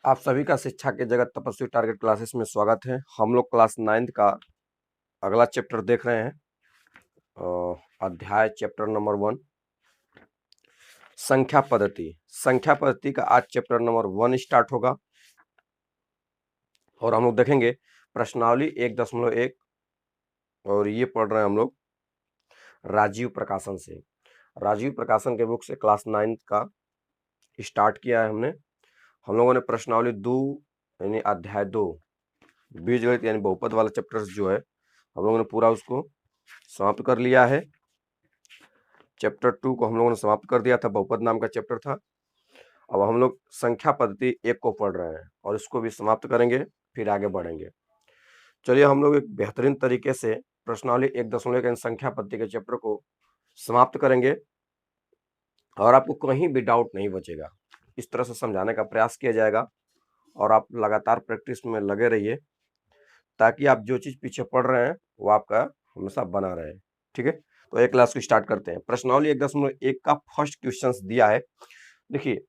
आप सभी का शिक्षा के जगत तपस्वी टारगेट क्लासेस में स्वागत है। हम लोग क्लास 9th का अगला चैप्टर देख रहे हैं। अध्याय चैप्टर नंबर 1 संख्या पद्धति। संख्या पद्धति का आज चैप्टर नंबर 1 स्टार्ट होगा और हम लोग देखेंगे प्रश्नावली 1.1 और ये पढ़ रहे हैं हम लोग राजीव प्रकाशन से। राजीव प्रकाशन के बुक से क्लास 9th का स्टार्ट किया है हमने। हम लोगों ने प्रश्नावली 2 यानी अध्याय 2 बीजगणित यानी बहुपद वाला चैप्टर्स जो है हम लोगों ने पूरा उसको समाप्त कर लिया है। चैप्टर 2 को हम लोगों ने समाप्त कर दिया था, बहुपद नाम का चैप्टर था। अब हम लोग संख्या पद्धति 1 को पढ़ रहे हैं और इसको भी समाप्त करेंगे, फिर आगे बढ़ेंगे। चलिए हम लोग एक बेहतरीन तरीके से प्रश्नावली 1.1 संख्या पद्धति के चैप्टर को समाप्त करेंगे और आपको कहीं भी डाउट नहीं बचेगा। इस तरह से समझाने का प्रयास किया जाएगा और आप लगातार प्रैक्टिस में लगे रहिए ताकि आप जो चीज पीछे पढ़ रहे हैं वो आपका हमेशा बना रहे। ठीक है, तो एक क्लास को स्टार्ट करते हैं। प्रश्नावली 1.1 का फर्स्ट क्वेश्चन दिया है। देखिए,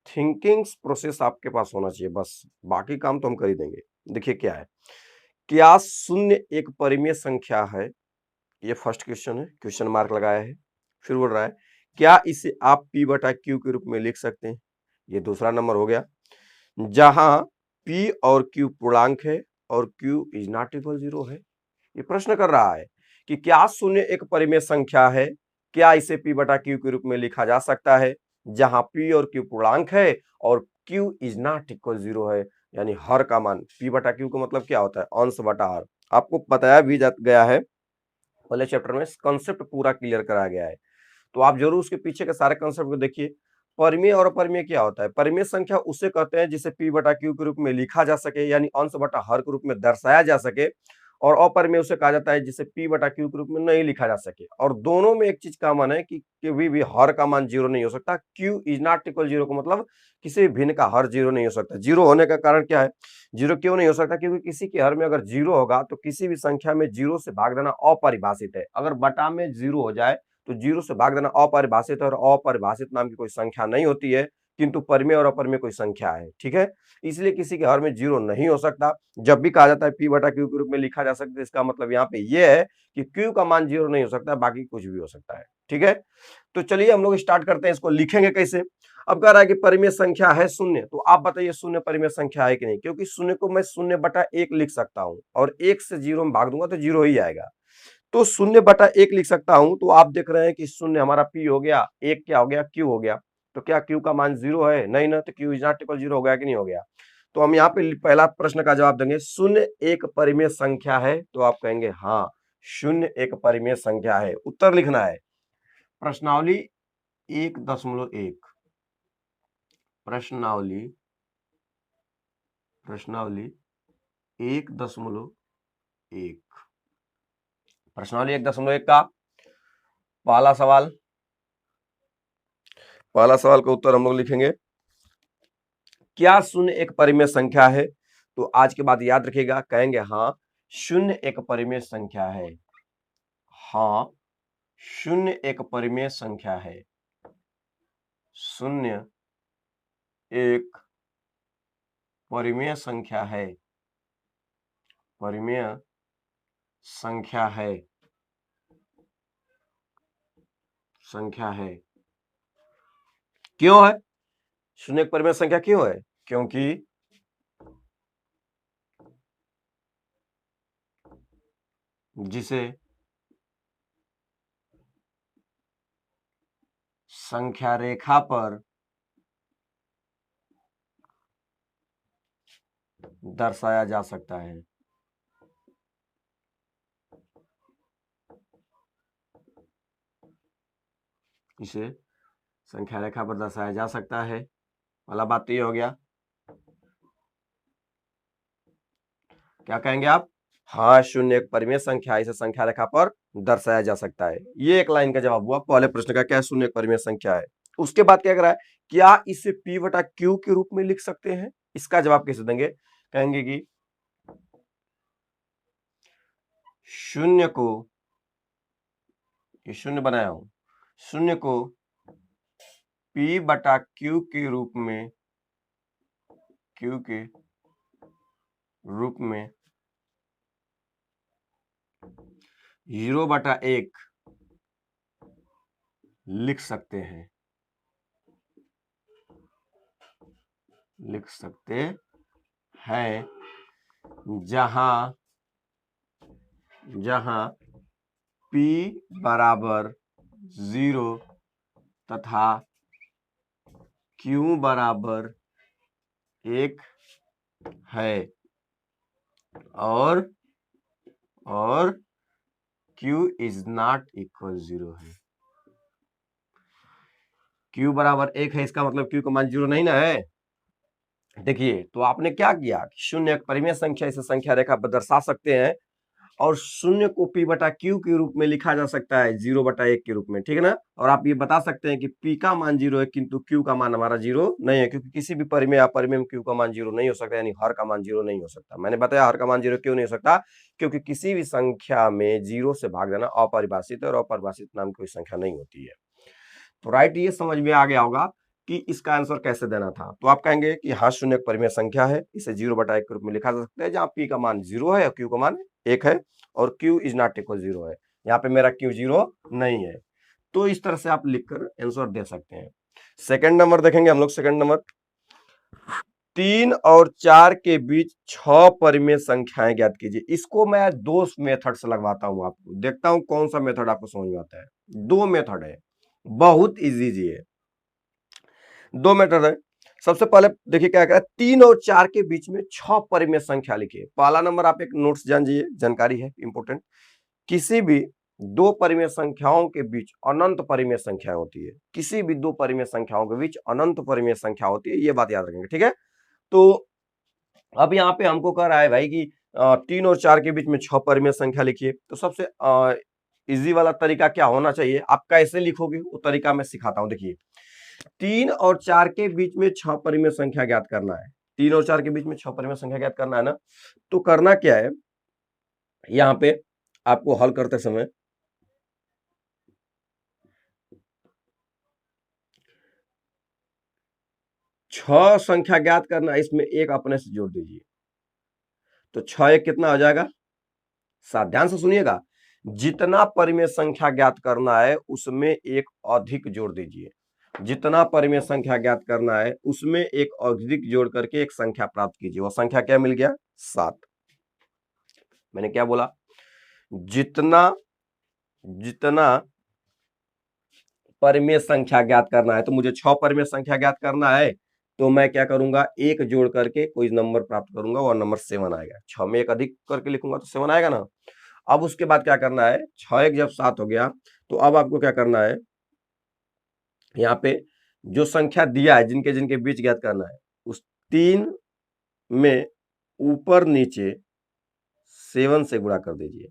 थिंकिंग प्रोसेस आपके पास होना चाहिए, बस बाकी काम तो हम कर ही देंगे। देखिए क्या है, क्या शून्य एक परिमेय संख्या है? ये फर्स्ट क्वेश्चन है, क्वेश्चन मार्क लगाया है। फिर बोल रहा है क्या इसे आप p बटा q के रूप में लिख सकते हैं? ये दूसरा नंबर हो गया। जहां p और q पूर्णांक है और q इज नॉट इक्वल 0 है। ये प्रश्न कर रहा है कि क्या शून्य एक परिमेय संख्या है? क्या इसे p बटा q के रूप में लिखा जा सकता है जहां p और q पूर्णांक है और q इज नॉट इक्वल 0 है? यानी हर का मान p बटा q का मतलब क्या होता है? अंश बटा हर। आपको बताया भी गया है, पहले चैप्टर में कॉन्सेप्ट पूरा क्लियर कराया गया है, तो आप जरूर उसके पीछे के सारे कॉन्सेप्ट को देखिए। परिमेय और अपरिमेय क्या होता है? परिमेय संख्या उसे कहते हैं जिसे p बटा q के रूप में लिखा जा सके, यानी अंश बटा हर के रूप में दर्शाया जा सके। और अपरिमेय उसे कहा जाता है जिसे p बटा q के रूप में नहीं लिखा जा सके। और दोनों में एक चीज कॉमन है कि कभी भी हर का मान 0 नहीं हो सकता। q इज नॉट इक्वल 0 का मतलब किसी भी भिन्न का हर 0 नहीं हो सकता। 0 होने का कारण क्या है? 0 क्यों नहीं हो सकता? क्योंकि किसी के हर में अगर 0 होगा तो किसी भी संख्या में 0 से भाग देना अपरिभाषित है। अगर बटा में 0 हो जाए तो 0 से भाग देना अपरिभाषित है, और अपरिभाषित नाम की कोई संख्या नहीं होती है, किंतु परिमेय और अपरिमेय कोई संख्या है। ठीक है, इसलिए किसी के हर में 0 नहीं हो सकता। जब भी कहा जाता है p बटा q के रूप में लिखा जा सकता है, इसका मतलब यहाँ पे ये है कि q का मान 0 नहीं हो सकता, बाकी कुछ भी हो सकता है। ठीक है, तो चलिए हम लोग स्टार्ट करते हैं। इसको लिखेंगे कैसे? अब कह रहा है कि परिमेय संख्या है शून्य, तो आप बताइए शून्य परिमेय संख्या है कि नहीं? क्योंकि शून्य को मैं 0/1 लिख सकता हूं और 1 से 0 में भाग दूंगा तो 0 ही आएगा। तो 0/1 लिख सकता हूं। तो आप देख रहे हैं कि शून्य हमारा p हो गया, 1 क्या हो गया? q हो गया। तो क्या q का मान 0 है? नहीं ना, तो q इज नॉट इक्वल 0 हो गया कि नहीं हो गया? तो हम यहाँ पे पहला प्रश्न का जवाब देंगे, शून्य एक परिमेय संख्या है? तो आप कहेंगे हाँ, शून्य एक परिमेय संख्या है। उत्तर लिखना है प्रश्नावली 1.1। प्रश्नावली 1.1। प्रश्नावली 1.1 का पहला सवाल का उत्तर हम लोग लिखेंगे, क्या शून्य एक परिमेय संख्या है? तो आज के बाद याद रखिएगा, कहेंगे हाँ शून्य एक परिमेय संख्या है। हाँ, शून्य एक परिमेय संख्या है। शून्य एक परिमेय संख्या है। परिमेय संख्या है। संख्या है। क्यों है शून्य एक परिमेय संख्या? क्यों है? क्योंकि जिसे संख्या रेखा पर दर्शाया जा सकता है। इसे संख्या रेखा पर दर्शाया जा सकता है। वाला बात तो ये हो गया। क्या कहेंगे आप? हाँ, शून्य एक परिमेय संख्या, इसे संख्या रेखा पर दर्शाया जा सकता है। ये एक लाइन का जवाब हुआ पहले प्रश्न का, क्या शून्य एक परिमेय संख्या है। उसके बाद क्या कर रहा है, क्या इसे p बटा q के रूप में लिख सकते हैं? इसका जवाब कैसे देंगे? कहेंगे कि शून्य को, ये शून्य बनाया हूं, शून्य को p बटा q के रूप में क्यू के रूप में 0/1 लिख सकते हैं, जहां p बराबर 0 तथा q बराबर 1 है और q इज नॉट इक्वल 0 है। q बराबर 1 है, इसका मतलब q का मान 0 नहीं ना है। देखिए, तो आपने क्या किया, शून्य एक परिमेय संख्या, इसे संख्या रेखा पर दर्शा सकते हैं और शून्य को p बटा q के रूप में लिखा जा सकता है 0/1 के रूप में, ठीक है ना। और आप ये बता सकते हैं कि p का मान 0 है किंतु q का मान हमारा 0 नहीं है, क्योंकि किसी भी परिमेय अपरिमेय में q का मान 0 नहीं हो सकता, यानी हर का मान 0 नहीं हो सकता। मैंने बताया हर का मान 0 क्यों नहीं हो सकता, क्योंकि किसी भी संख्या में 0 से भाग देना अपरिभाषित है और अपरिभाषित नाम की कोई संख्या नहीं होती है। तो राइट, ये समझ में आ गया होगा कि इसका आंसर कैसे देना था। तो आप कहेंगे कि हाँ, शून्य एक परिमेय संख्या है, इसे 0/1 के रूप में लिखा जा सकता है, जहां p का मान 0 है और q का मान 1 है और q इज नॉट इक्वल 0 है। यहाँ पे मेरा q 0 नहीं है। तो इस तरह से आप लिखकर आंसर दे सकते हैं। सेकंड नंबर देखेंगे हम लोग। सेकंड नंबर, 3 और 4 के बीच 6 परिमेय संख्याएं ज्ञात कीजिए। इसको मैं दो मेथड से लगवाता हूं आपको, देखता हूं कौन सा मेथड आपको समझ में आता है। दो मेथड है, बहुत इजी है, दो मेथड है। सबसे पहले देखिए क्या करें, 3 और 4 के बीच में 6 परिमेय संख्या लिखिए। पहला नंबर आप एक नोट्स जानिए, जानकारी है इंपोर्टेंट, किसी भी दो परिमेय संख्याओं के बीच अनंत परिमेय संख्या होती है। किसी भी दो परिमेय संख्याओं के बीच अनंत परिमेय संख्या होती है, ये बात याद रखेंगे, ठीक है। तो अब यहाँ पे हमको कह रहा है भाई कि 3 और 4 के बीच में 6 परिमेय संख्या लिखिए। तो सबसे इजी वाला तरीका क्या होना चाहिए, आप कैसे लिखोगे वो तरीका मैं सिखाता हूं। देखिए, 3 और 4 के बीच में 6 परिमेय संख्या ज्ञात करना है। 3 और 4 के बीच में 6 परिमेय संख्या ज्ञात करना है ना। तो करना क्या है, यहाँ पे आपको हल करते समय छह संख्या ज्ञात करना है, इसमें एक अपने से जोड़ दीजिए। तो 6 एक कितना हो जाएगा, 7। ध्यान से सुनिएगा, जितना परिमेय संख्या ज्ञात करना है उसमें एक अधिक जोड़ दीजिए। जितना परिमेय संख्या ज्ञात करना है उसमें एक अधिक जोड़ करके एक संख्या प्राप्त कीजिए। वो संख्या क्या मिल गया, 7। मैंने क्या बोला, जितना परिमेय संख्या ज्ञात करना है, तो मुझे 6 परिमेय संख्या ज्ञात करना है, तो मैं क्या करूंगा, एक जोड़ करके कोई नंबर प्राप्त करूंगा, वो नंबर 7 आएगा। 6 में एक अधिक करके लिखूंगा तो 7 आएगा ना। अब उसके बाद क्या करना है, 6 एक जब 7 हो गया, तो अब आपको क्या करना है, यहाँ पे जो संख्या दिया है जिनके जिनके बीच ज्ञात करना है, उस 3 में ऊपर नीचे 7 से गुणा कर दीजिए।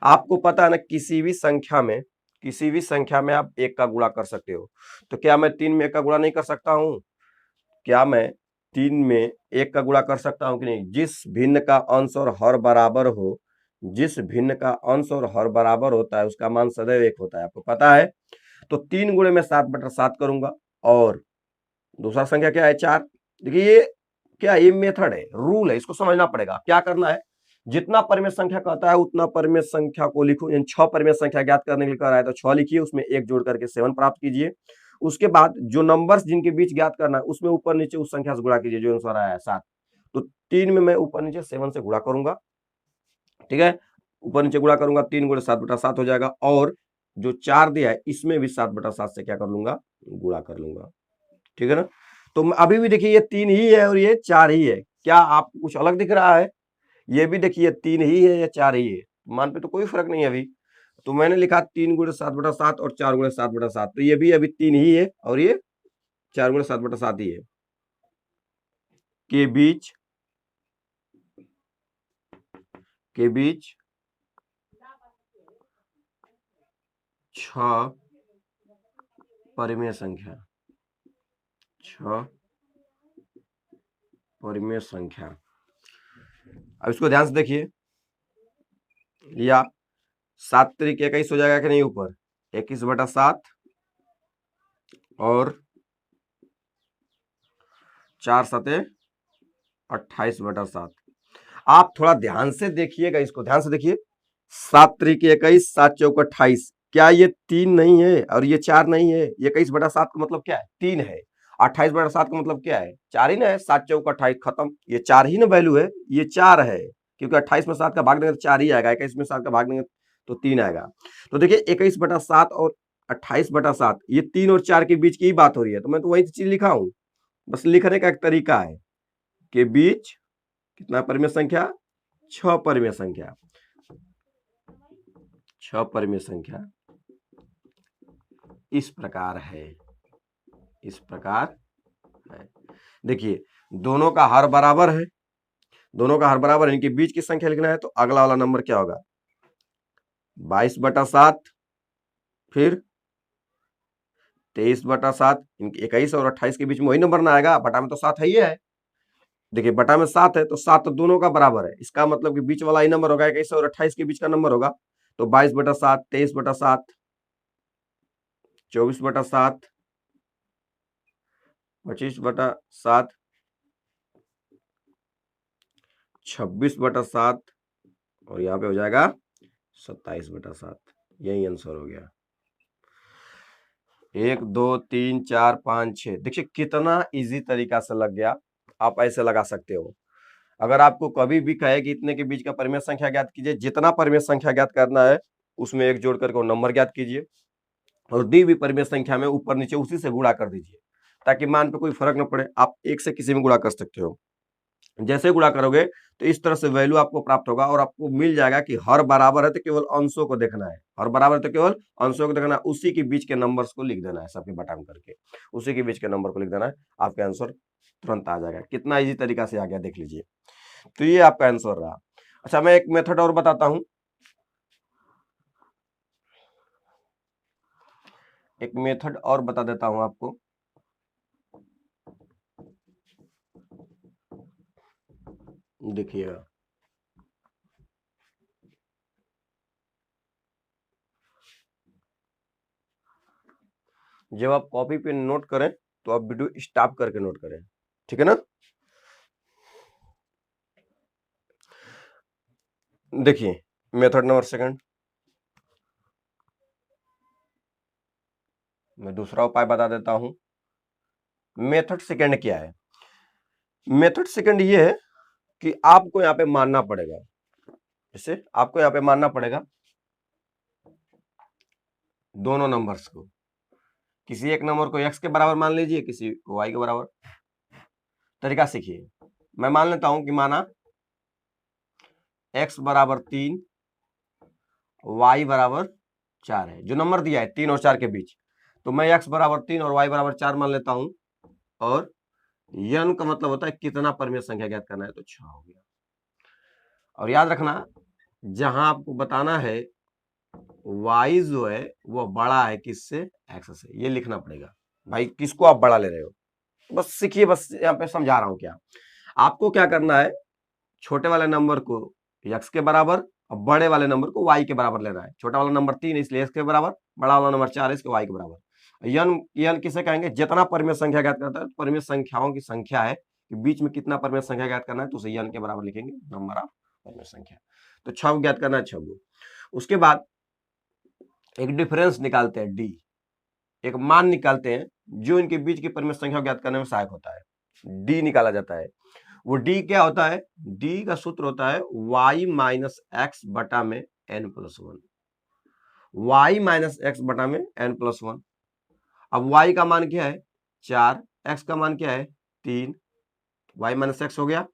आपको पता है ना, किसी भी संख्या में आप 1 का गुणा कर सकते हो। तो क्या मैं 3 में 1 का गुणा नहीं कर सकता हूं, क्या मैं 3 में 1 का गुणा कर सकता हूं कि नहीं। जिस भिन्न का अंश और हर बराबर हो, जिस भिन्न का अंश और हर बराबर होता है उसका मान सदैव 1 होता है, आपको पता है। तो 3 गुणे में 7/7 करूंगा और दूसरा संख्या क्या है, 4। देखिए ये क्या, ये मेथड है, रूल है, इसको समझना पड़ेगा। क्या करना है, जितना परिमेय संख्या कहता है उतना परिमेय संख्या को लिखो। 6 परिमेय संख्या ज्ञात करने के लिए कह रहा है तो 6 लिखिए, उसमें एक जोड़ करके 7 प्राप्त कीजिए। उसके बाद जो नंबर्स जिनके बीच ज्ञात करना है उसमें ऊपर नीचे उस संख्या से गुणा कीजिए जो आंसर आया है 7। तो 3 में मैं ऊपर नीचे 7 से गुणा करूंगा, ठीक है। ऊपर नीचे गुणा करूंगा, 3 गुणे 7/7 हो जाएगा। और जो 4 दिया है इसमें भी 7/7 से क्या कर लूंगा, गुणा कर लूंगा, ठीक है ना। तो अभी भी देखिए ये 3 ही है और ये 4 ही है। क्या आपको कुछ अलग दिख रहा है, ये भी देखिए 3 ही है या 4 ही है, मान पे तो कोई फर्क नहीं है अभी। तो मैंने लिखा 3 गुणे 7/7 और 4 गुणे 7/7, तो ये भी अभी 3 ही है और ये 4 गुणे 7/7 ही है। के बीच 6 परिमेय संख्या, 6 परिमेय संख्या। अब इसको ध्यान से देखिए, या 7 तरीके 21 हो जाएगा कि नहीं, ऊपर 21/7 और 4 7 28/7। आप थोड़ा ध्यान से देखिएगा, इसको ध्यान से देखिए। 7 त्रिक 21, 7 चौक 28। क्या ये 3 नहीं है और ये 4 नहीं है? 21/7 का मतलब क्या है? 3 है। 28/7 का मतलब क्या है? 4 ही ना है। 7 चौक 28, खत्म। ये 4 ही ना वैल्यू है, ये 4 है, क्योंकि 28 में 7 का भाग देंगे तो 4 ही आएगा, 21 में 7 का भाग देंगे तो 3 आएगा। तो देखिए 21/7 और 28/7, ये 3 और 4 के बीच की ही बात हो रही है, तो मैं तो वही चीज लिखा हूं। बस लिखने का एक तरीका है के बीच कितना परिमेय संख्या? 6 परिमेय संख्या। 6 परिमेय संख्या इस प्रकार है, इस प्रकार है। देखिए दोनों का हर बराबर है, दोनों का हर बराबर है, इनके बीच की संख्या लिखना है, तो अगला वाला नंबर क्या होगा? 22/7, फिर 23/7। इनके 21 और 28 के बीच में वही नंबर ना आएगा, बटा में तो 7 है ही है। देखिए बटा में 7 है तो 7 तो दोनों का बराबर है, इसका मतलब कि बीच वाला ही नंबर होगा, 21 और 28 के बीच का नंबर होगा। तो 22/7, 23/7, 24/7, 25/7, 26/7 और यहाँ पे हो जाएगा 27/7। यही आंसर हो गया। 1 2 3 4 5 6। देखिए कितना इजी तरीका से लग गया। आप ऐसे लगा सकते हो। अगर आपको कभी भी कहे कि इतने के बीच का परिमेय संख्या ज्ञात कीजिए, जितना परिमेय संख्या ज्ञात करना है उसमें एक जोड़ करके नंबर ज्ञात कीजिए और दी हुई परिमेय संख्या में ऊपर नीचे उसी से गुणा कर दीजिए, ताकि मान पे कोई फर्क न पड़े। आप एक से किसी में गुणा कर सकते हो। जैसे गुणा करोगे तो इस तरह से वैल्यू आपको प्राप्त होगा और आपको मिल जाएगा कि हर बराबर है तो केवल अंशों को देखना है, हर बराबर है तो केवल अंशों को देखना है, उसी के बीच के नंबर्स को लिख देना है, सबके बटाम करके उसी के बीच के नंबर को लिख देना है, आपका आंसर तुरंत आ जाएगा। कितना इजी तरीका से आ गया देख लीजिए। तो ये आपका आंसर रहा। अच्छा मैं एक मेथड और बताता हूं, एक मेथड और बता देता हूं आपको। देखिएगा, जब आप कॉपी पे नोट करें तो आप वीडियो स्टॉप करके नोट करें, ठीक है ना। देखिए मेथड नंबर सेकंड, मैं दूसरा उपाय बता देता हूं। मेथड सेकंड क्या है? मेथड सेकंड ये है कि आपको यहां पे मानना पड़ेगा, जैसे आपको यहां पे मानना पड़ेगा दोनों नंबर्स को, किसी एक नंबर को x के बराबर मान लीजिए, किसी को y के बराबर। तरीका सीखिए। मैं मान लेता हूं कि माना x बराबर 3, y बराबर 4 है, जो नंबर दिया है 3 और 4 के बीच। तो मैं x बराबर 3 और y बराबर 4 मान लेता हूं, और n का मतलब होता है कितना परिमेय संख्या ज्ञात करना है, तो 6 हो गया। और याद रखना, जहां आपको बताना है y जो है वो बड़ा है किससे? x से, ये लिखना पड़ेगा। भाई किसको आप बड़ा ले रहे हो? बस सीखिए, बस यहाँ पे समझा रहा हूं। क्या आपको क्या करना है? छोटे वाले नंबर को x के बराबर और बड़े वाले नंबर को y के बराबर लेना है। छोटा वाला नंबर 3 इसलिए x के बराबर, बड़ा वाला नंबर 4 इसके y के बराबर। यन किसे कहेंगे? जितना परिमेय संख्या ज्ञात करता है, परिमेय संख्याओं की संख्या है कि बीच में कितना परिमेय संख्या ज्ञात करना है, तो उसे यन के बराबर लिखेंगे, नंबर ऑफ परिमेय संख्या। तो 6 ज्ञात करना है, 6। उसके बाद एक डिफरेंस निकालते हैं, डी, एक मान निकालते हैं जो इनके बीच की परिमेय संख्या ज्ञात करने में सहायक होता है। डी निकाला जाता है। वो डी क्या होता है? डी का सूत्र होता है y माइनस एक्स बटा में n+1, y माइनस एक्स बटा में n+1। अब y का मान क्या है? 4, x का मान क्या है? 3, y माइनस एक्स हो गया,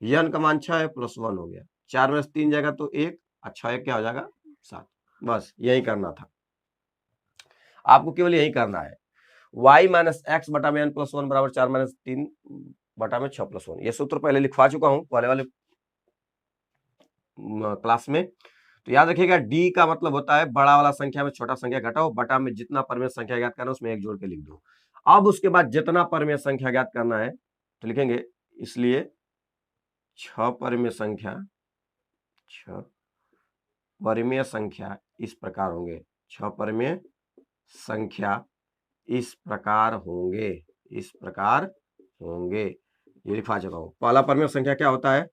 n का मान 6 है, +1 हो गया। 4 में से 3 जाएगा तो 1, अच्छा 1 क्या हो जाएगा? 7। बस यही करना था आपको, केवल यही करना है। y माइनस एक्स बटा में n+1 बराबर 4 माइनस 3 बटा में 6+1। ये सूत्र पहले लिखवा चुका हूं पहले वाले क्लास में। तो याद रखिएगा, डी का मतलब होता है बड़ा वाला संख्या में छोटा संख्या घटाओ, बटा में जितना परिमेय संख्या ज्ञात करना है उसमें एक जोड़ के लिख दो। अब उसके बाद जितना परिमेय संख्या ज्ञात करना है तो लिखेंगे, इसलिए 6 परिमेय संख्या, 6 परिमेय संख्या इस प्रकार होंगे, 6 परिमेय संख्या इस प्रकार होंगे, इस प्रकार होंगे। ये लिखवा चुका हूं। पहला परिमेय संख्या क्या होता है,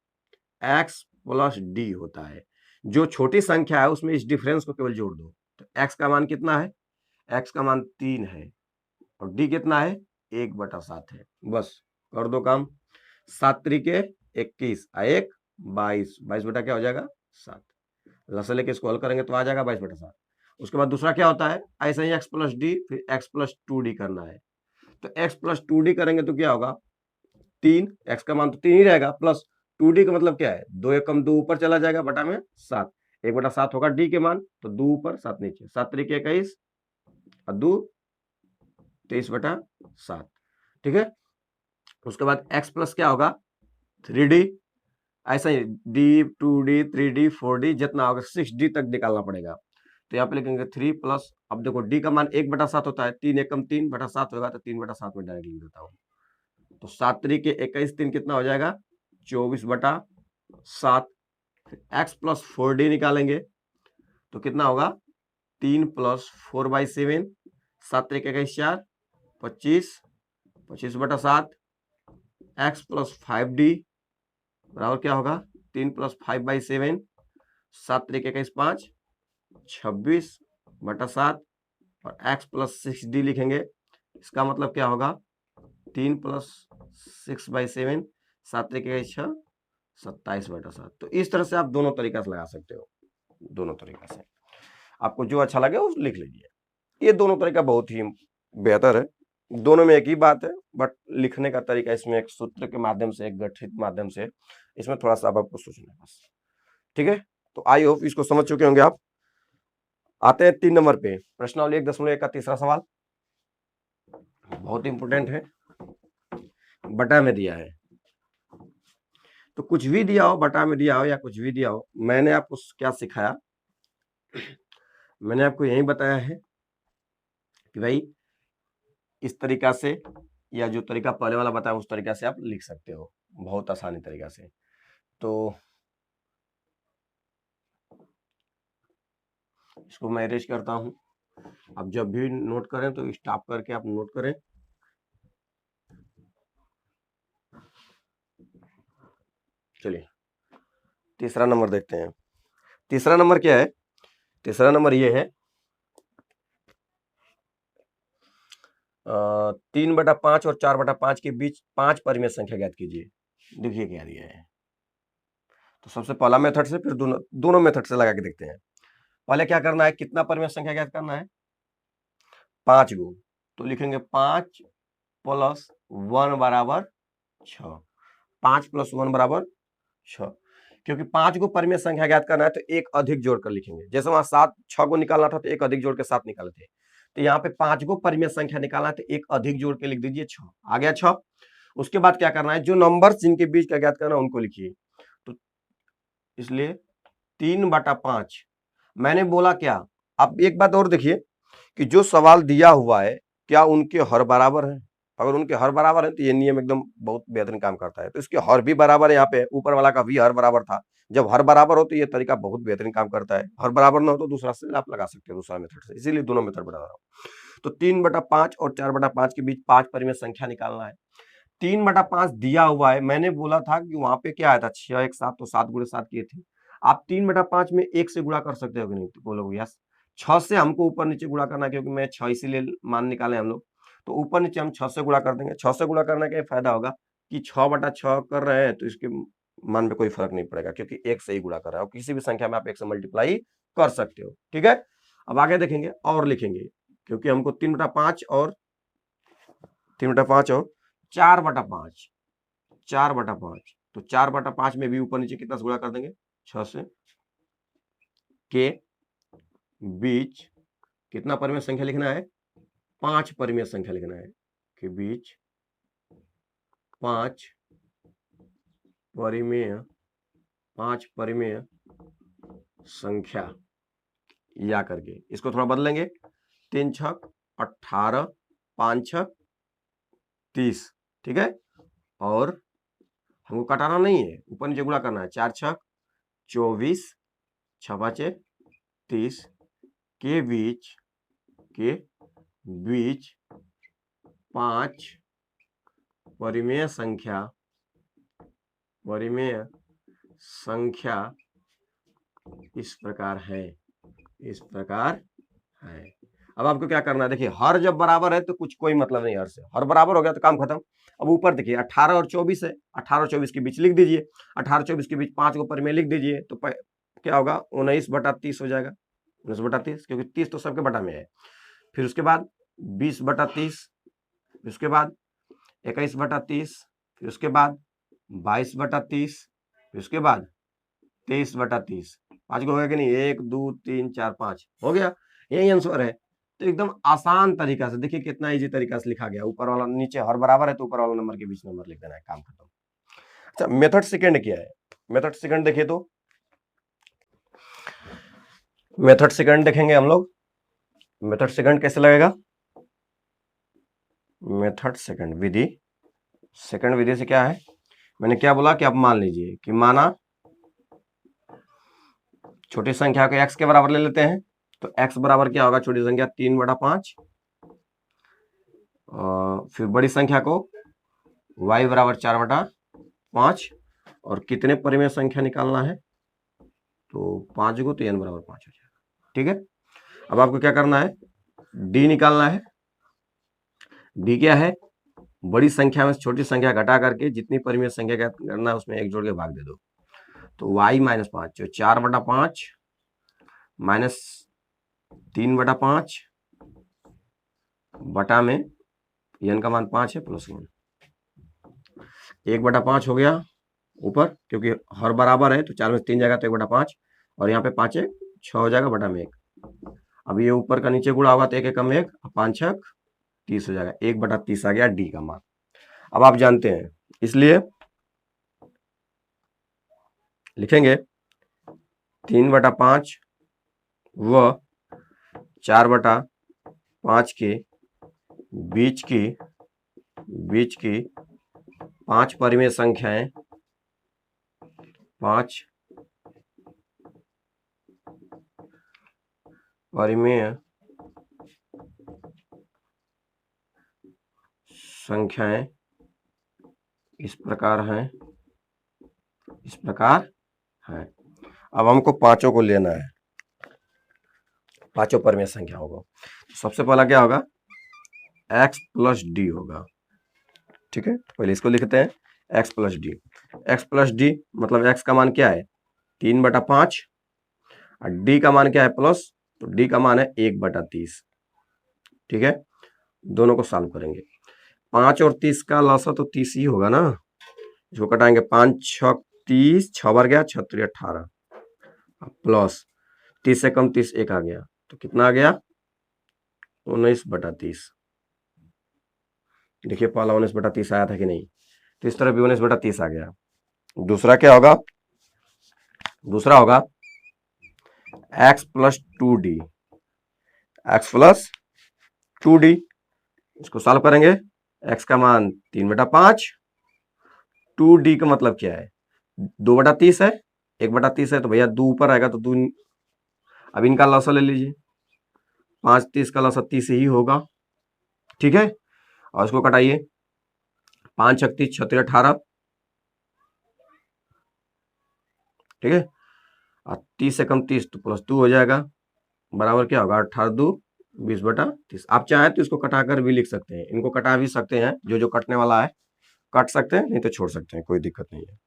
x प्लस डी होता है। जो छोटी संख्या है उसमें इस डिफरेंस को केवल जोड़ दो। तो x का मान कितना है, x का मान 3 है और d कितना है, 1/7 है। बस कर दो काम। 7 त्रिके 21, 1 22, 22 बटा क्या हो जाएगा 7। लसा लेके इसको हल करेंगे तो आ जाएगा 22/7। उसके बाद दूसरा क्या होता है, ऐसे ही x प्लस डी, फिर x प्लस 2d करना है। तो x प्लस 2d करेंगे तो क्या होगा, 3, x का मान तो 3 ही रहेगा, प्लस 2d का मतलब क्या है, 2 एक कम 2 ऊपर चला जाएगा, बटा में 7, 1/7 होगा d के मान, तो 2 ऊपर 7 नीचे, 7 त्रिके 21 और 2 23/7। ठीक है। उसके बाद x प्लस क्या होगा 3d, ऐसा ही d 2d 3d 4d जितना होगा 6d तक निकालना पड़ेगा। तो यहाँ पे लिखेंगे 3 प्लस, अब देखो d का मान 1/7 होता है, 3 एकम 3/7 होगा, तो 3/7 में डायरेक्ट लिख देता हूँ। तो 7 त्रिके 21, 3 कितना हो जाएगा 24/7। x प्लस 4d निकालेंगे तो कितना होगा 3 प्लस 4/7, 7 त्रिके 21 4, 25, 25/7। x प्लस 5d बराबर क्या होगा 3 प्लस 5/7, 7 त्रिके 21 5, 26/7 और x प्लस 6d लिखेंगे। इसका मतलब क्या होगा 3 प्लस 6/7, 7 त्रिके 6, 27/7। तो इस तरह से आप दोनों तरीका से लगा सकते हो, दोनों तरीका से आपको जो अच्छा लगे वो लिख लीजिए। ये दोनों तरीका बहुत ही बेहतर है, दोनों में एक ही बात है, बट लिखने का तरीका इसमें एक सूत्र के माध्यम से, एक गठित माध्यम से, इसमें थोड़ा सा आपको सोचना है बस। ठीक है, तो आई होप इसको समझ चुके होंगे आप। आते हैं 3 नंबर पे, प्रश्नावली 1.1 का तीसरा सवाल, बहुत इंपोर्टेंट है, बटा में दिया है। तो कुछ भी दिया हो, बटा में दिया हो या कुछ भी दिया हो, मैंने आपको क्या सिखाया, मैंने आपको यही बताया है कि भाई इस तरीका से, या जो तरीका पहले वाला बताया उस तरीका से आप लिख सकते हो, बहुत आसानी तरीका से। तो इसको मैं इरेज करता हूं। अब जब भी नोट करें तो स्टॉप करके आप नोट करें। चलिए तीसरा नंबर देखते हैं। तीसरा नंबर क्या है, तीसरा नंबर ये है 3/5 और 4/5 के बीच 5 परिमेय संख्या ज्ञात कीजिए। देखिए क्या दिया है। तो सबसे पहला मेथड से, फिर दोनों मेथड से लगा के देखते हैं। पहले क्या करना है, कितना परिमेय संख्या ज्ञात करना है, 5 गो। तो लिखेंगे 5 प्लस 1 बराबर 6, 5 प्लस 1 बराबर 6। क्योंकि 5 को परिमेय संख्या ज्ञात करना है तो एक अधिक जोड़कर लिखेंगे। जैसे वहां 6 को निकालना था तो एक अधिक जोड़ के 7 निकाले थे, तो यहाँ पे 5 को परिमेय संख्या निकालना है तो एक अधिक जोड़ के लिख दीजिए 6, आ गया 6। उसके बाद क्या करना है, जो नंबर जिनके बीच का ज्ञात करना है उनको लिखिए। तो इसलिए 3/5, मैंने बोला क्या, आप एक बात और देखिए कि जो सवाल दिया हुआ है क्या उनके हर बराबर है। अगर उनके हर बराबर है तो ये नियम एकदम बहुत बेहतरीन काम करता है। तो इसके हर भी बराबर है, यहाँ पे ऊपर वाला का भी हर बराबर था। जब हर बराबर हो तो ये तरीका बहुत बेहतरीन काम करता है। हर बराबर ना हो तो दूसरा से आप लगा सकते हो, दूसरा मेथड से, इसीलिए दोनों मेथड बता रहा हूँ। तो 3/5 और 4/5 के बीच 5 परिमेय संख्या निकालना है। 3/5 दिया हुआ है, मैंने बोला था कि वहां पे क्या आया था 6 1 7, तो 7 गुणे 7 किए थे। आप 3/5 में 1 से गुणा कर सकते हो कि नहीं, तो बोलोगे यस। 6 से हमको ऊपर नीचे गुणा करना है, क्योंकि मैं 6 इसीलिए मान निकाले हम लोग, तो ऊपर नीचे हम 6 से गुणा कर देंगे। 6 से गुणा करने का ये फायदा होगा कि 6/6 कर रहे हैं तो इसके मान में कोई फर्क नहीं पड़ेगा, क्योंकि 1 से ही गुणा कर रहा है, और किसी भी संख्या में आप 1 से मल्टीप्लाई कर सकते हो। ठीक है, अब आगे देखेंगे और लिखेंगे, क्योंकि हमको 3/5 और 4/5, 4/5, तो 4/5 में भी ऊपर नीचे कितना से गुणा कर देंगे 6 से। के बीच कितना परिमेय संख्या लिखना है, 5 परिमेय संख्या लिखना है। के बीच 5 परिमेय, 5 परिमेय संख्या या करके इसको थोड़ा बदलेंगे। 3 छक 18, 5 छक 30। ठीक है, और हमको कटाना नहीं है, ऊपर नीचे गुणा करना है। 4 छक 24, 6 5 30 के बीच 5 परिमेय संख्या परिमेय संख्या इस प्रकार है, इस प्रकार है। अब आपको क्या करना है, देखिए हर जब बराबर है तो कुछ कोई मतलब नहीं, हर से हर बराबर हो गया तो काम खत्म। अब ऊपर देखिए 18 और 24 है, 18 और 24 के बीच लिख दीजिए, 18 और 24 के बीच 5 को परिमेय लिख दीजिए, तो क्या होगा 19/30 हो जाएगा, 19/30, क्योंकि 30 तो सबके बटा में है। फिर उसके बाद 20/30, उसके बाद 21/30, फिर उसके बाद 22/30, फिर उसके बाद 23/30। 5 को हो गया कि नहीं, 1 2 3 4 5 हो गया, यही आंसर है। तो एकदम आसान तरीका से देखिए कितना इजी तरीका से लिखा गया, ऊपर वाला नीचे हर बराबर है तो ऊपर वाला नंबर के बीच नंबर लिख देना है, काम खत्म। अच्छा, मेथड सेकंड क्या है, मेथड सेकंड देखिए तो मेथड सेकंड देखेंगे हम लोग। मेथड सेकंड कैसे लगेगा, मेथड सेकंड विधि, सेकंड विधि से क्या है, मैंने क्या बोला कि आप मान लीजिए कि माना छोटी संख्या को x के बराबर ले लेते हैं, तो x बराबर क्या होगा, छोटी संख्या 3/5, फिर बड़ी संख्या को y बराबर 4/5, और कितने परिमेय संख्या निकालना है, तो 5 को, तो n बराबर 5 हो जाएगा। ठीक है, अब आपको क्या करना है, d निकालना है। d क्या है, बड़ी संख्या में छोटी संख्या घटा करके जितनी परिमेय संख्या का करना है उसमें एक जोड़ के भाग दे दो, तो y - 5 जो 4/5 माइनस 3/5 बटा में n का मान 5 है प्लस 1, 1/5 हो गया ऊपर, क्योंकि हर बराबर है तो 4 में 3 जाएगा तो 1/5, और यहाँ पे 5 1 6 हो जाएगा बटा में 1। अब ये ऊपर का नीचे गुणा होगा तो 1 1 कम 1, 5 6 30 हो जाएगा, 1/30 आ गया डी का मान। अब आप जानते हैं, इसलिए लिखेंगे 3/5 व 4/5 के बीच की 5 परिमेय संख्याएं, 5 परिमेय संख्याएं इस प्रकार हैं, इस प्रकार है। अब हमको पांचों को लेना है, पांचों परिमेय संख्या होगा। सबसे पहला क्या होगा, x + d होगा। ठीक है, तो पहले इसको लिखते हैं x + d। x + d मतलब x का मान क्या है 3/5, और d का मान क्या है प्लस, तो d का मान है 1/30। ठीक है, दोनों को सॉल्व करेंगे, 5 और 30 का लसा तो 30 ही होगा ना, इसको कटाएंगे, 5 6 30, 6 बार गया 6 3 18, प्लस 30 से कम 30 1 आ गया, तो कितना आ गया 19/30। देखिए पहला 19/30 आया था कि नहीं, तो इस तरह भी 19/30 आ गया। दूसरा क्या होगा, दूसरा होगा x + 2d, x + 2d, इसको सॉल्व करेंगे, x का मान 3/5, 2d का मतलब क्या है 2/30 है, 1/30 है, तो भैया 2 ऊपर आएगा तो 2, अब इनका लसा ले लीजिए, 5 30 का लसा 30 ही होगा। ठीक है, और इसको कटाइए, 5 6 30 6 3 18, ठीक है, और 30 से कम 30 तो +2 हो जाएगा, बराबर क्या होगा 18 2 20/30। आप चाहें तो इसको कटाकर भी लिख सकते हैं, इनको कटा भी सकते हैं, जो जो कटने वाला है काट सकते हैं, नहीं तो छोड़ सकते हैं, कोई दिक्कत नहीं है।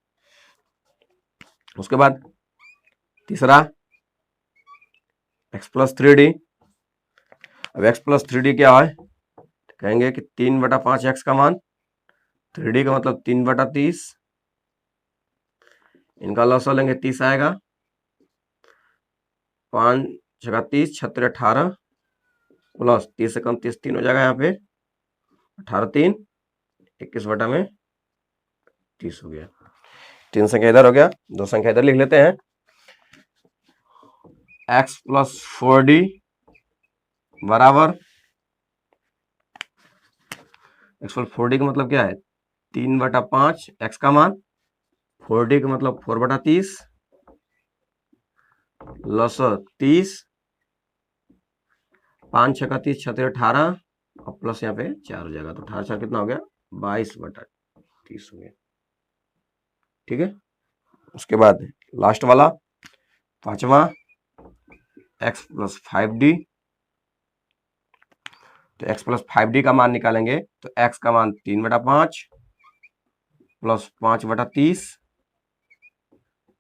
उसके बाद तीसरा x + 3d। अब x + 3d क्या है, कहेंगे कि 3/5 x का मान, 3d का मतलब 3/30, इनका लसा लेंगे 30 आएगा, 5 6 30 6 3 18, प्लस 30 से कम 30 3 हो जाएगा, यहाँ पे 18 3 21/30 हो गया। 3 संख्या इधर हो गया, 2 संख्या इधर लिख लेते हैं, x + 4d बराबर, x + 4d का मतलब क्या है 3/5 x का मान, 4d का मतलब 4/30, लस 30, 5 6 30 6 18, और प्लस यहाँ पे 4 हो जाएगा, तो 18 4 कितना हो गया 22/30 हो गया। ठीक है। उसके बाद लास्ट वाला 5वां x + 5d, तो x + 5d का मान निकालेंगे तो x का मान 3/5 + 5/30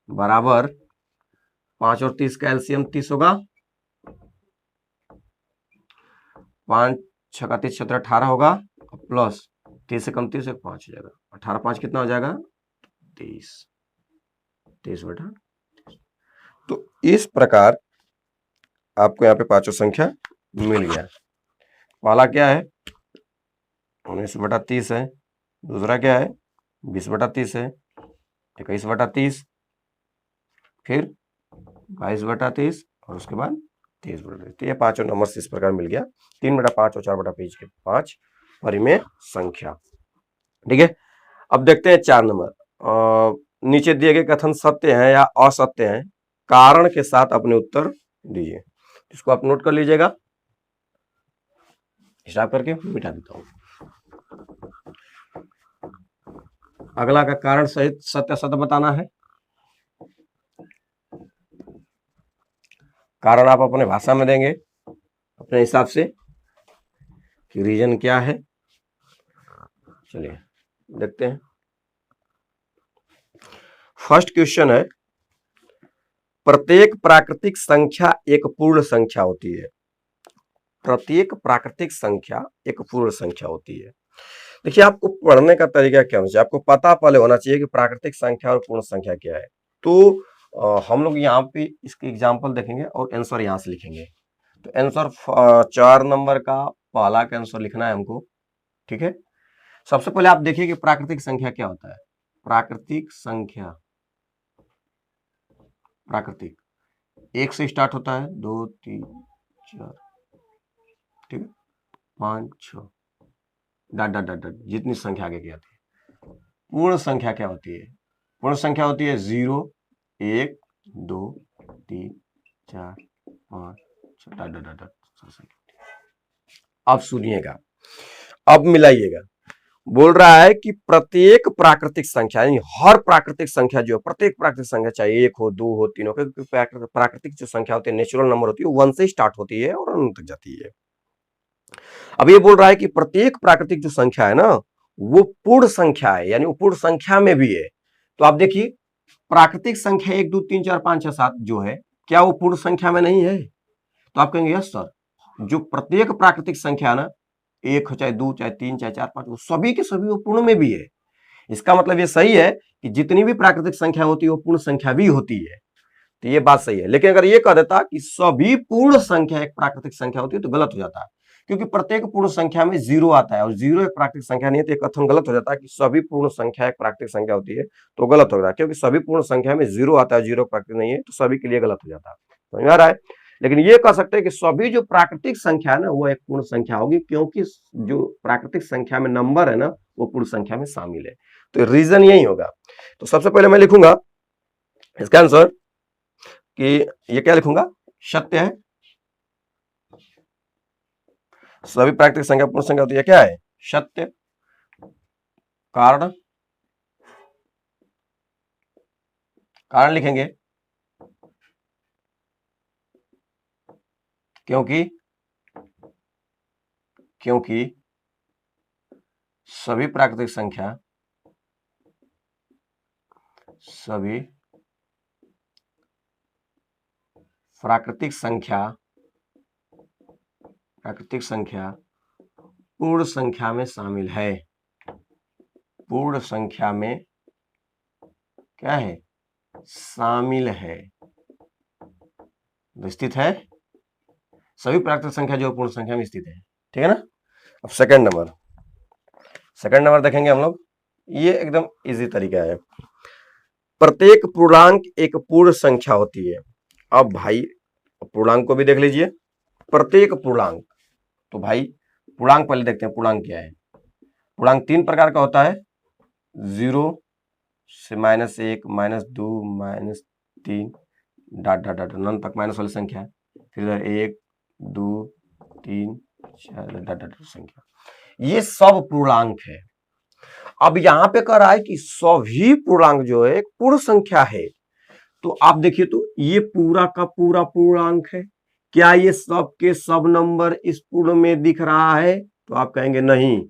बराबर 5 और 30 का एलसीएम 30 होगा, 5 6 का 30 17 18 होगा, प्लस 30 से कम 30 से 5 हो जाएगा, 18 5 कितना हो जाएगा 23, 23/30। तो इस प्रकार आपको यहाँ पे पांचों संख्या मिल गया। पहला क्या है 19/30 है, दूसरा क्या है 20/30 है, 21/30, फिर 22/30 और उसके बाद 23/30। तो ये पांचों नंबर इस प्रकार मिल गया 3/5 और 4/5 परिमेय संख्या। ठीक है, अब देखते हैं 4 नंबर। नीचे दिए गए कथन सत्य हैं या असत्य हैं, कारण के साथ अपने उत्तर दीजिए। इसको आप नोट कर लीजिएगा, हिसाब करके मिटा देता हूं। अगला का कारण सहित सत्य असत्य बताना है। कारण आप अपने भाषा में देंगे अपने हिसाब से कि रीजन क्या है। चलिए देखते हैं। फर्स्ट क्वेश्चन है, प्रत्येक प्राकृतिक संख्या एक पूर्ण संख्या होती है। प्रत्येक प्राकृतिक संख्या एक पूर्ण संख्या होती है। देखिए, आपको पढ़ने का तरीका क्या होना चाहिए, आपको पता पहले होना चाहिए कि प्राकृतिक संख्या और पूर्ण संख्या क्या है। तो हम लोग यहाँ पे इसके एग्जाम्पल देखेंगे और आंसर यहाँ से लिखेंगे। तो आंसर 4 नंबर का पहला का आंसर लिखना है हमको। ठीक है, सबसे पहले आप देखिए कि प्राकृतिक संख्या क्या होता है। प्राकृतिक संख्या, प्राकृतिक 1 से स्टार्ट होता है, 2 3 4, ठीक है, 5 6 डॉट डॉट डॉट डॉट जितनी संख्या आगे की आती है। पूर्ण संख्या क्या होती है? पूर्ण संख्या होती है 0 1 2 3 4 5 6 डॉट डॉट डॉट। अब सुनिएगा, अब मिलाइएगा। बोल रहा है कि प्रत्येक प्राकृतिक संख्या, यानी हर प्राकृतिक संख्या जो है, प्रत्येक प्राकृतिक संख्या चाहे 1 हो 2 हो 3 हो, क्योंकि प्राकृतिक जो संख्या होती है, नेचुरल नंबर होती है, 1 से स्टार्ट होती है और अनंत तक जाती है। अब ये बोल रहा है कि प्रत्येक प्राकृतिक जो संख्या है ना, वो पूर्ण संख्या है, यानी वो पूर्ण संख्या में भी है। तो आप देखिए, प्राकृतिक संख्या 1 2 3 4 5 6 7 जो है, क्या वो पूर्ण संख्या में नहीं है? तो आप कहेंगे यस सर, जो प्रत्येक प्राकृतिक संख्या ना, 1 हो चाहे 2 चाहे 3 चाहे 4 5, वो सभी के सभी वो पूर्ण में भी है। इसका मतलब ये सही है कि जितनी भी प्राकृतिक संख्या होती है वो पूर्ण संख्या भी होती है। तो ये बात सही है। लेकिन अगर ये कह देता कि सभी पूर्ण संख्या एक प्राकृतिक संख्या होती है, तो गलत हो जाता है, क्योंकि प्रत्येक पूर्ण संख्या में 0 आता है और 0 एक प्राकृतिक संख्या नहीं है। तो एक कथन गलत हो जाता है कि सभी पूर्ण संख्या एक प्राकृतिक संख्या होती है, तो गलत हो रहा है, क्योंकि सभी पूर्ण संख्या में 0 आता है, 0 प्राकृतिक नहीं है, तो सभी के लिए गलत हो जाता है। समझ में आ रहा है? लेकिन ये कह सकते हैं कि सभी जो प्राकृतिक संख्या है ना, वो एक पूर्ण संख्या होगी, क्योंकि जो प्राकृतिक संख्या में नंबर है ना, वो पूर्ण संख्या में शामिल है। तो रीजन यही होगा। तो सबसे पहले मैं लिखूंगा इसका आंसर कि ये क्या लिखूंगा, सत्य है। सभी प्राकृतिक संख्या पूर्ण संख्या होती है, क्या है, सत्य। कारण, कारण लिखेंगे क्योंकि सभी प्राकृतिक संख्या पूर्ण संख्या में शामिल है। पूर्ण संख्या में क्या है, शामिल है, स्थित है। सभी प्राकृतिक संख्या जो पूर्ण संख्या में स्थित है, ठीक है ना। अब सेकंड नंबर देखेंगे हम लोग। ये एकदम इजी तरीका है। प्रत्येक पूर्णांक एक पूर्ण संख्या होती है। अब भाई पूर्णांक को भी देख लीजिए। प्रत्येक पूर्णांक, तो भाई पूर्णांक पहले देखते हैं, पूर्णांक क्या है। पूर्णांक 3 प्रकार का होता है, 0 से -1 -2 -3 डॉट डॉट डॉट अनंत तक माइनस वाली संख्या, फिर इधर 1 2 3 4 डॉट डॉट संख्या। ये सब पूर्णांक है। अब यहां पे कह रहा है कि सभी पूर्णांक जो है एक पूर्ण संख्या है। तो आप देखिए तो ये पूरा का पूरा पूर्णांक है। क्या ये सब के सब नंबर इस पूर्ण में दिख रहा है? तो आप कहेंगे नहीं,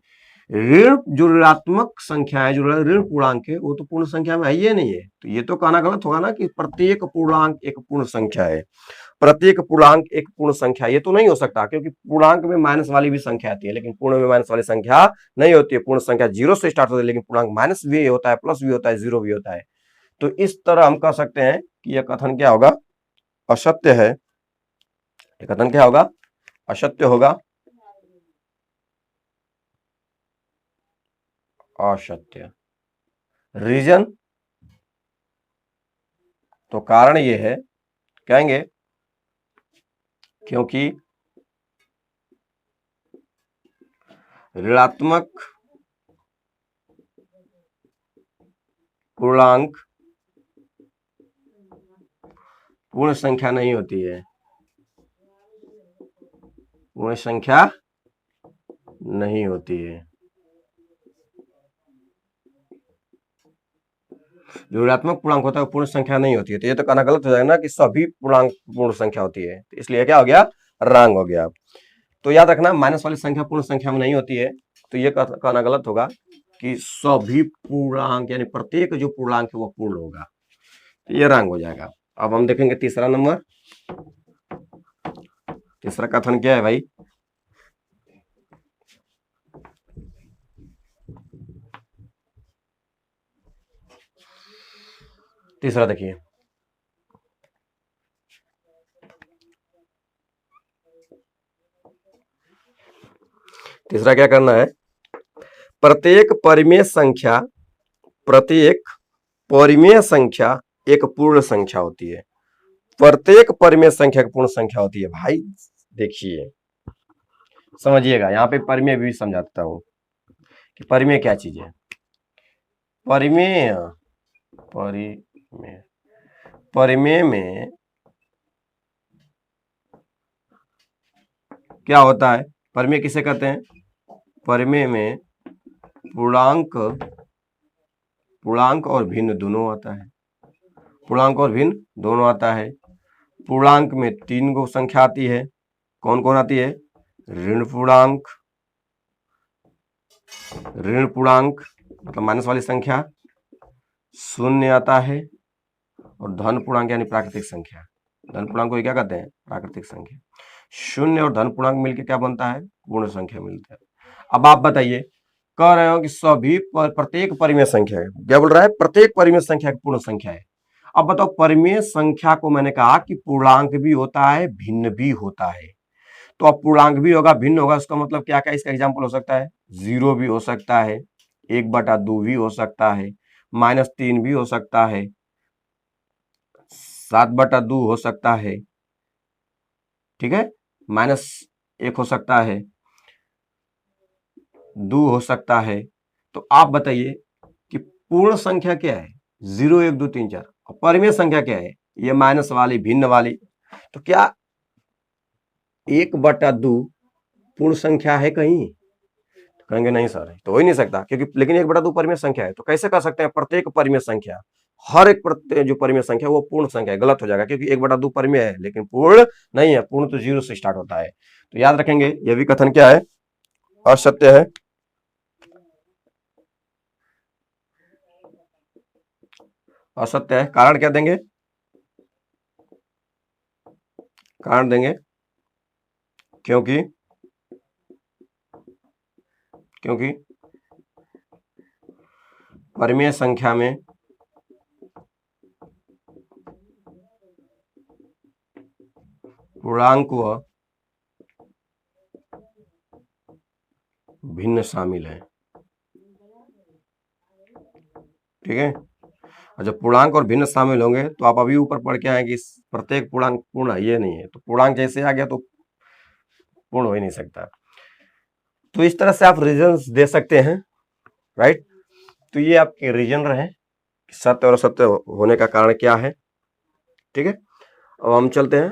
ऋण जो ऋणात्मक संख्या है, जो ऋण पूर्णांक है, वो तो पूर्ण संख्या में है ही नहीं है। तो ये तो कहना गलत होगा ना कि प्रत्येक पूर्णांक एक पूर्ण संख्या है। प्रत्येक पूर्णांक एक पूर्ण संख्या, ये तो नहीं हो सकता, क्योंकि पूर्णांक में माइनस वाली भी संख्या आती है, लेकिन पूर्ण में माइनस वाली संख्या नहीं होती है। पूर्ण संख्या 0 से स्टार्ट होती है, लेकिन पूर्णांक माइनस भी होता है, प्लस भी होता है, 0 भी होता है। तो इस तरह हम कह सकते हैं कि यह कथन क्या होगा? असत्य है। यह कथन क्या होगा? असत्य होगा। असत्य। रीजन, तो कारण ये है, कहेंगे क्योंकि ऋणात्मक पूर्णांक पूर्ण संख्या नहीं होती है। पूर्ण संख्या नहीं होती है। जो ऋणात्मक पूर्णांक होता है वो पूर्ण संख्या नहीं होती है। तो ये तो कहना गलत हो जाएगा ना कि सभी पूर्णांक पूर्ण संख्या होती है। तो इसलिए क्या हो गया? रॉन्ग हो गया। तो याद रखना, माइनस वाली संख्या पूर्ण संख्या में नहीं होती है। तो ये कहना गलत होगा कि सभी पूर्णांक यानी प्रत्येक जो पूर्णांक है वो पूर्ण होगा। तो ये रॉन्ग हो जाएगा। अब हम देखेंगे तीसरा नंबर। तीसरा कथन क्या है भाई? तीसरा देखिए, तीसरा क्या करना है? प्रत्येक परिमेय संख्या एक पूर्ण संख्या होती है। प्रत्येक परिमेय संख्या एक पूर्ण संख्या होती है। भाई देखिए, समझिएगा, यहाँ पे परिमेय भी समझाता हूं कि परिमेय क्या चीज है। परिमेय परिमेय परिमेय में क्या होता है? परिमेय किसे कहते हैं? परिमेय में पूर्णांक और भिन्न दोनों आता है। पूर्णांक और भिन्न दोनों आता है। पूर्णांक में 3 गो संख्या आती है। कौन कौन आती है? ऋण पूर्णांक मतलब माइनस वाली संख्या, शून्य आता है, और धन पूर्णांक यानी प्राकृतिक संख्या। धन पूर्णांक को क्या कहते हैं? प्राकृतिक संख्या। शून्य और धन पूर्णांक मिलकर क्या बनता है? पूर्ण संख्या मिलता है। अब आप बताइए, कह रहे हो कि सभी प्रत्येक परिमेय संख्या है। क्या बोल रहा है? प्रत्येक परिमेय संख्या एक पूर्ण संख्या है। अब बताओ, परिमेय संख्या को मैंने कहा कि पूर्णांक भी होता है, भिन्न भी होता है। तो अब पूर्णांक भी होगा, भिन्न होगा, उसका मतलब क्या क्या? इसका एग्जाम्पल हो सकता है 0 भी हो सकता है, 1/2 भी हो सकता है, -3 भी हो सकता है, 7/2 हो सकता है, ठीक है, -1 हो सकता है, 2 हो सकता है। तो आप बताइए कि पूर्ण संख्या क्या है? 0, 1, 2, 3, 4। और परिमेय संख्या क्या है? ये माइनस वाली, भिन्न वाली। तो क्या 1/2 पूर्ण संख्या है कहीं? तो कहेंगे नहीं सर, तो हो ही नहीं सकता, क्योंकि लेकिन 1/2 परिमेय संख्या है। तो कैसे कर सकते हैं? प्रत्येक परिमेय संख्या, हर एक प्रत्येक जो परिमेय संख्या वो पूर्ण संख्या है। गलत हो जाएगा, क्योंकि 1/2 परिमेय है लेकिन पूर्ण नहीं है। पूर्ण तो 0 से स्टार्ट होता है। तो याद रखेंगे, यह भी कथन क्या है? असत्य है। असत्य है। कारण क्या देंगे? कारण देंगे क्योंकि परिमेय संख्या में पूर्णांक व भिन्न शामिल है। ठीक है, और जब पूर्णांक और भिन्न शामिल होंगे तो आप अभी ऊपर पढ़ के आए कि प्रत्येक पूर्णांक पूर्ण है, ये नहीं है। तो पूर्णांक जैसे आ गया तो पूर्ण हो ही नहीं सकता। तो इस तरह से आप रीजंस दे सकते हैं, राइट। तो ये आपके रीजन रहे, सत्य और असत्य होने का कारण क्या है। ठीक है, अब हम चलते हैं